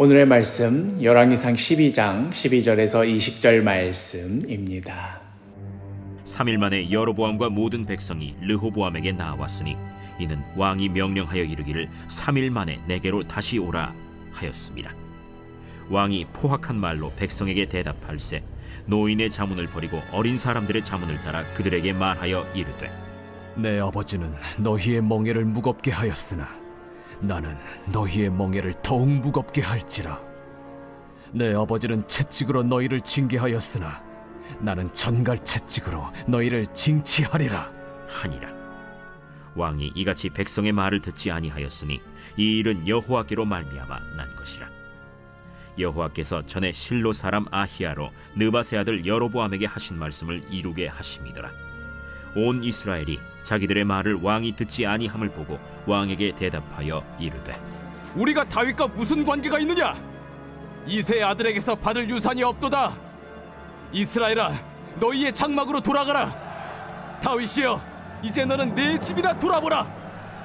오늘의 말씀 열왕기상 12장 12절에서 20절 말씀입니다. 3일 만에 여로보암과 모든 백성이 르호보암에게 나왔으니 이는 왕이 명령하여 이르기를 3일 만에 내게로 다시 오라 하였습니다. 왕이 포악한 말로 백성에게 대답할세 노인의 자문을 버리고 어린 사람들의 자문을 따라 그들에게 말하여 이르되 내 아버지는 너희의 멍에를 무겁게 하였으나 나는 너희의 멍에를 더욱 무겁게 할지라. 내 아버지는 채찍으로 너희를 징계하였으나 나는 전갈 채찍으로 너희를 징치하리라 하니라. 왕이 이같이 백성의 말을 듣지 아니하였으니 이 일은 여호와께로 말미암아 난 것이라. 여호와께서 전에 실로 사람 아히야로 느밧의 아들 여로보암에게 하신 말씀을 이루게 하심이더라. 온 이스라엘이 자기들의 말을 왕이 듣지 아니함을 보고 왕에게 대답하여 이르되 우리가 다윗과 무슨 관계가 있느냐? 이새의 아들에게서 받을 유산이 없도다. 이스라엘아, 너희의 장막으로 돌아가라. 다윗이여, 이제 너는 내 집이나 돌아보라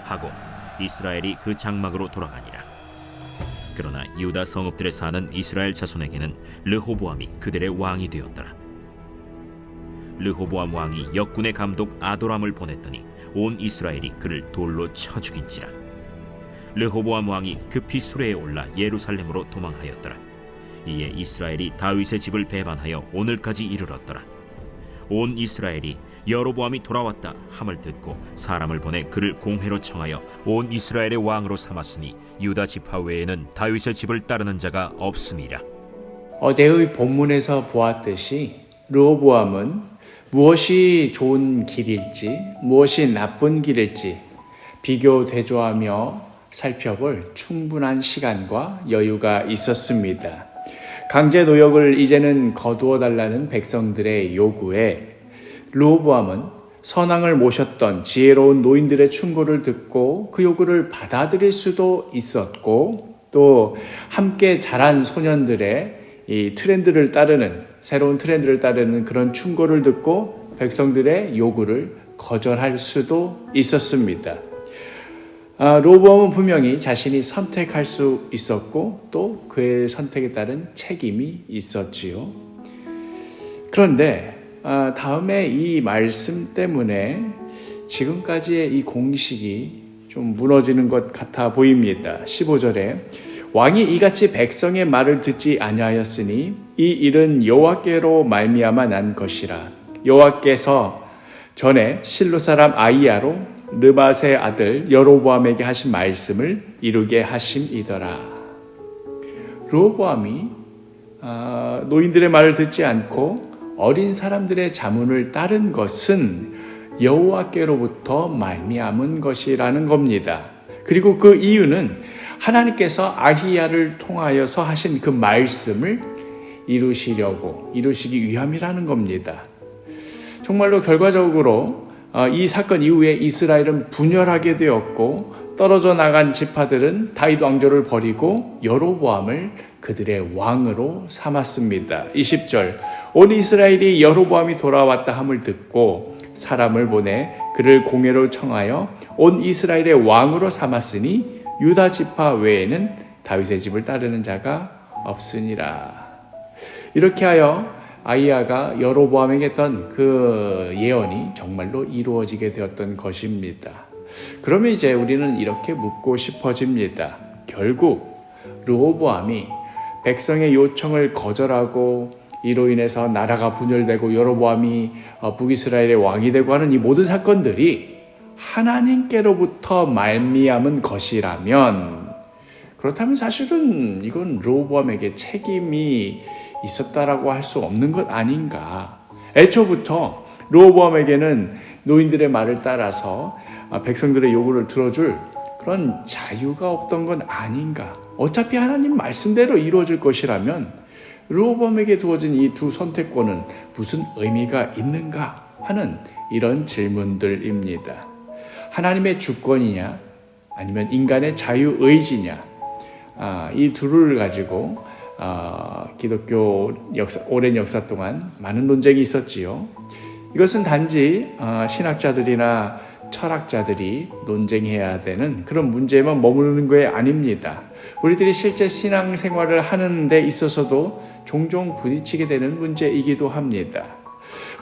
하고 이스라엘이 그 장막으로 돌아가니라. 그러나 유다 성읍들에 사는 이스라엘 자손에게는 르호보암이 그들의 왕이 되었더라. 르호보암 왕이 역군의 감독 아도람을 보냈더니 온 이스라엘이 그를 돌로 쳐 죽인지라. 르호보암 왕이 급히 수레에 올라 예루살렘으로 도망하였더라. 이에 이스라엘이 다윗의 집을 배반하여 오늘까지 이르렀더라. 온 이스라엘이 여로보암이 돌아왔다 함을 듣고 사람을 보내 그를 공회로 청하여 온 이스라엘의 왕으로 삼았으니 유다 지파 외에는 다윗의 집을 따르는 자가 없음이라. 어제의 본문에서 보았듯이 르호보암은 무엇이 좋은 길일지 무엇이 나쁜 길일지 비교 대조하며 살펴볼 충분한 시간과 여유가 있었습니다. 강제 노역을 이제는 거두어 달라는 백성들의 요구에 르호보암은 선왕을 모셨던 지혜로운 노인들의 충고를 듣고 그 요구를 받아들일 수도 있었고, 또 함께 자란 소년들의 이 트렌드를 따르는, 새로운 트렌드를 따르는 그런 충고를 듣고 백성들의 요구를 거절할 수도 있었습니다. 르호보암은 분명히 자신이 선택할 수 있었고 또 그의 선택에 따른 책임이 있었지요. 그런데 다음에 이 말씀 때문에 지금까지의 이 공식이 좀 무너지는 것 같아 보입니다. 15절에 왕이 이같이 백성의 말을 듣지 아니하였으니 이 일은 여호와께로 말미암아 난 것이라. 여호와께서 전에 실로 사람 아히야로 느밧의 아들 여로보암에게 하신 말씀을 이루게 하심이더라. 르호보암이 노인들의 말을 듣지 않고 어린 사람들의 자문을 따른 것은 여호와께로부터 말미암은 것이라는 겁니다. 그리고 그 이유는 하나님께서 아히야를 통하여서 하신 그 말씀을 이루시기 위함이라는 겁니다. 정말로 결과적으로 이 사건 이후에 이스라엘은 분열하게 되었고 떨어져 나간 지파들은 다윗 왕조를 버리고 여로보암을 그들의 왕으로 삼았습니다. 20절 온 이스라엘이 여로보암이 돌아왔다 함을 듣고 사람을 보내 그를 공회로 청하여 온 이스라엘의 왕으로 삼았으니 유다 지파 외에는 다윗의 집을 따르는 자가 없으니라. 이렇게 하여 아히야가 여로보암에게 했던 그 예언이 정말로 이루어지게 되었던 것입니다. 그러면 이제 우리는 이렇게 묻고 싶어집니다. 결국 르호보암이 백성의 요청을 거절하고 이로 인해서 나라가 분열되고 여로보암이 북이스라엘의 왕이 되고 하는 이 모든 사건들이 하나님께로부터 말미암은 것이라면, 그렇다면 사실은 이건 르호보암에게 책임이 있었다라고 할 수 없는 것 아닌가. 애초부터 르호보암에게는 노인들의 말을 따라서 백성들의 요구를 들어줄 그런 자유가 없던 건 아닌가. 어차피 하나님 말씀대로 이루어질 것이라면 르호보암에게 두어진 이 두 선택권은 무슨 의미가 있는가 하는 이런 질문들입니다. 하나님의 주권이냐 아니면 인간의 자유의지냐, 이 둘을 가지고 기독교 오랜 역사 동안 많은 논쟁이 있었지요. 이것은 단지 신학자들이나 철학자들이 논쟁해야 되는 그런 문제만 머무르는 게 아닙니다. 우리들이 실제 신앙생활을 하는 데 있어서도 종종 부딪히게 되는 문제이기도 합니다.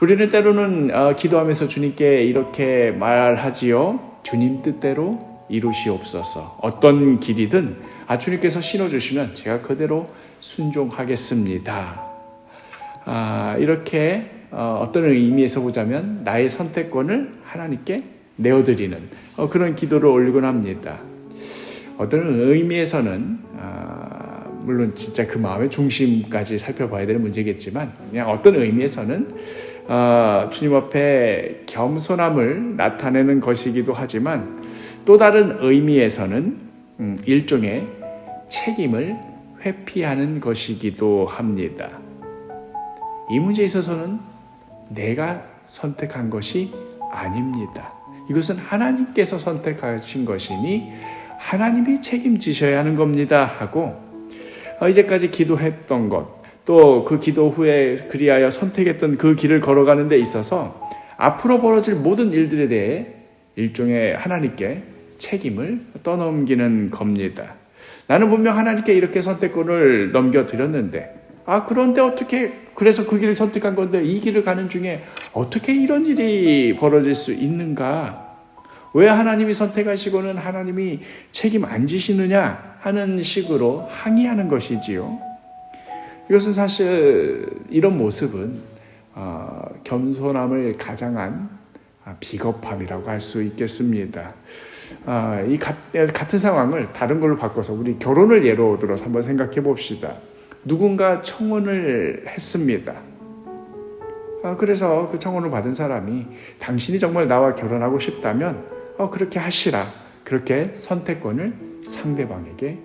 우리는 때로는 기도하면서 주님께 이렇게 말하지요. 주님 뜻대로 이루시옵소서. 어떤 길이든 주님께서 신어주시면 제가 그대로 순종하겠습니다. 이렇게 어떤 의미에서 보자면 나의 선택권을 하나님께 내어드리는 그런 기도를 올리곤 합니다. 어떤 의미에서는 물론 진짜 그 마음의 중심까지 살펴봐야 되는 문제겠지만 그냥 어떤 의미에서는 주님 앞에 겸손함을 나타내는 것이기도 하지만 또 다른 의미에서는 일종의 책임을 회피하는 것이기도 합니다. 이 문제에 있어서는 내가 선택한 것이 아닙니다. 이것은 하나님께서 선택하신 것이니 하나님이 책임지셔야 하는 겁니다 하고 이제까지 기도했던 것, 또 그 기도 후에 그리하여 선택했던 그 길을 걸어가는 데 있어서 앞으로 벌어질 모든 일들에 대해 일종의 하나님께 책임을 떠넘기는 겁니다. 나는 분명 하나님께 이렇게 선택권을 넘겨드렸는데 그런데 어떻게 그래서 그 길을 선택한 건데 이 길을 가는 중에 어떻게 이런 일이 벌어질 수 있는가? 왜 하나님이 선택하시고는 하나님이 책임 안 지시느냐 하는 식으로 항의하는 것이지요. 이것은 사실 이런 모습은 겸손함을 가장한 비겁함이라고 할 수 있겠습니다. 이 같은 상황을 다른 걸로 바꿔서 우리 결혼을 예로 들어서 한번 생각해 봅시다. 누군가 청혼을 했습니다. 그래서 그 청혼을 받은 사람이 당신이 정말 나와 결혼하고 싶다면 그렇게 하시라. 그렇게 선택권을 상대방에게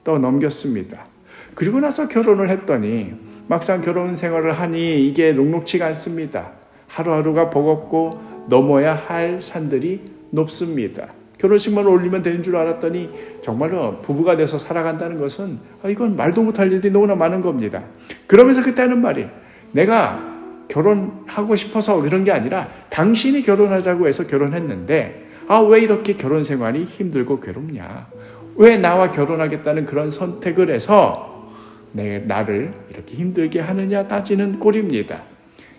떠넘겼습니다. 그리고 나서 결혼을 했더니 막상 결혼 생활을 하니 이게 녹록치가 않습니다. 하루하루가 버겁고 넘어야 할 산들이 높습니다. 결혼식만 올리면 되는 줄 알았더니 정말로 부부가 돼서 살아간다는 것은 이건 말도 못할 일이 너무나 많은 겁니다. 그러면서 그때 하는 말이 내가 결혼하고 싶어서 그런 게 아니라 당신이 결혼하자고 해서 결혼했는데 왜 이렇게 결혼 생활이 힘들고 괴롭냐? 왜 나와 결혼하겠다는 그런 선택을 해서 나를 이렇게 힘들게 하느냐 따지는 꼴입니다.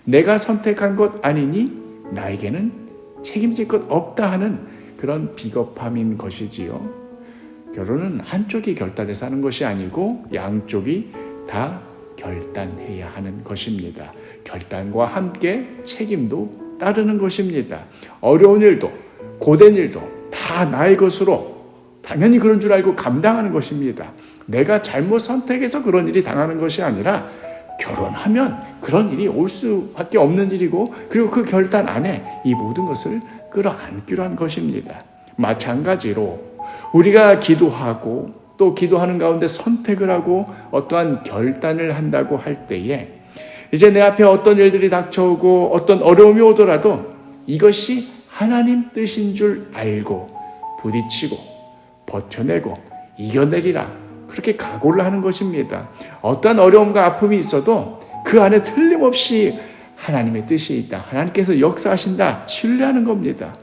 내가 선택한 것 아니니 나에게는 책임질 것 없다 하는 그런 비겁함인 것이지요. 결혼은 한쪽이 결단해서 하는 것이 아니고 양쪽이 다 결단해야 하는 것입니다. 결단과 함께 책임도 따르는 것입니다. 어려운 일도 고된 일도 다 나의 것으로 당연히 그런 줄 알고 감당하는 것입니다. 내가 잘못 선택해서 그런 일이 당하는 것이 아니라 결혼하면 그런 일이 올 수밖에 없는 일이고 그리고 그 결단 안에 이 모든 것을 끌어안기로 한 것입니다. 마찬가지로 우리가 기도하고 또 기도하는 가운데 선택을 하고 어떠한 결단을 한다고 할 때에 이제 내 앞에 어떤 일들이 닥쳐오고 어떤 어려움이 오더라도 이것이 하나님 뜻인 줄 알고 부딪히고 버텨내고 이겨내리라 그렇게 각오를 하는 것입니다. 어떠한 어려움과 아픔이 있어도 그 안에 틀림없이 하나님의 뜻이 있다. 하나님께서 역사하신다. 신뢰하는 겁니다.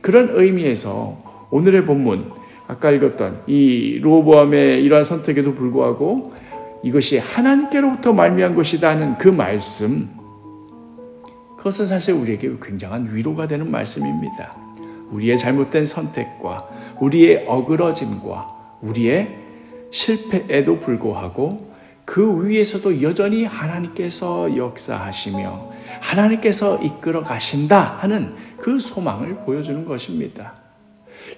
그런 의미에서 오늘의 본문 아까 읽었던 이 르호보암의 이러한 선택에도 불구하고 이것이 하나님께로부터 말미암은 것이다 하는 그 말씀 그것은 사실 우리에게 굉장한 위로가 되는 말씀입니다. 우리의 잘못된 선택과 우리의 어그러짐과 우리의 실패에도 불구하고 그 위에서도 여전히 하나님께서 역사하시며 하나님께서 이끌어 가신다 하는 그 소망을 보여주는 것입니다.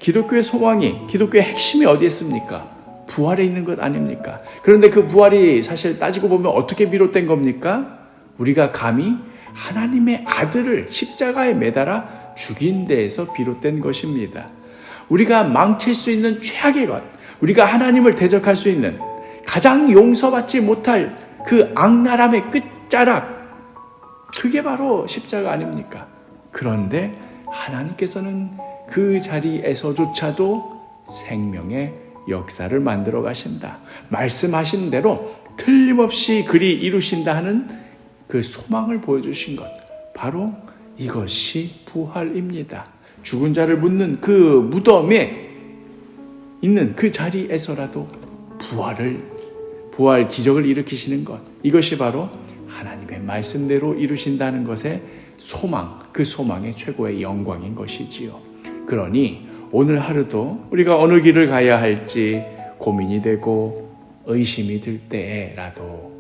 기독교의 소망이, 기독교의 핵심이 어디에 있습니까? 부활에 있는 것 아닙니까? 그런데 그 부활이 사실 따지고 보면 어떻게 비롯된 겁니까? 우리가 감히 하나님의 아들을 십자가에 매달아 죽인 데에서 비롯된 것입니다. 우리가 망칠 수 있는 최악의 것, 우리가 하나님을 대적할 수 있는 가장 용서받지 못할 그 악랄함의 끝자락, 그게 바로 십자가 아닙니까? 그런데 하나님께서는 그 자리에서조차도 생명의 역사를 만들어 가신다. 말씀하신 대로 틀림없이 그리 이루신다 하는 그 소망을 보여주신 것, 바로 이것이 부활입니다. 죽은 자를 묻는 그 무덤에 있는 그 자리에서라도 부활 기적을 일으키시는 것, 이것이 바로 하나님의 말씀대로 이루신다는 것의 소망, 그 소망의 최고의 영광인 것이지요. 그러니 오늘 하루도 우리가 어느 길을 가야 할지 고민이 되고 의심이 들 때라도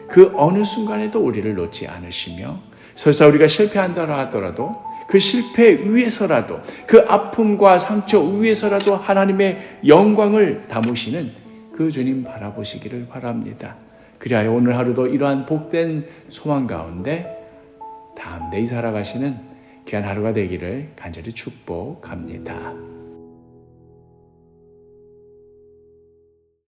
그 어느 순간에도 우리를 놓지 않으시며, 설사 우리가 실패한다 하더라도 그 실패 위에서라도, 그 아픔과 상처 위에서라도 하나님의 영광을 담으시는 그 주님 바라보시기를 바랍니다. 그리하여 오늘 하루도 이러한 복된 소망 가운데 다음 데이 살아가시는 귀한 하루가 되기를 간절히 축복합니다.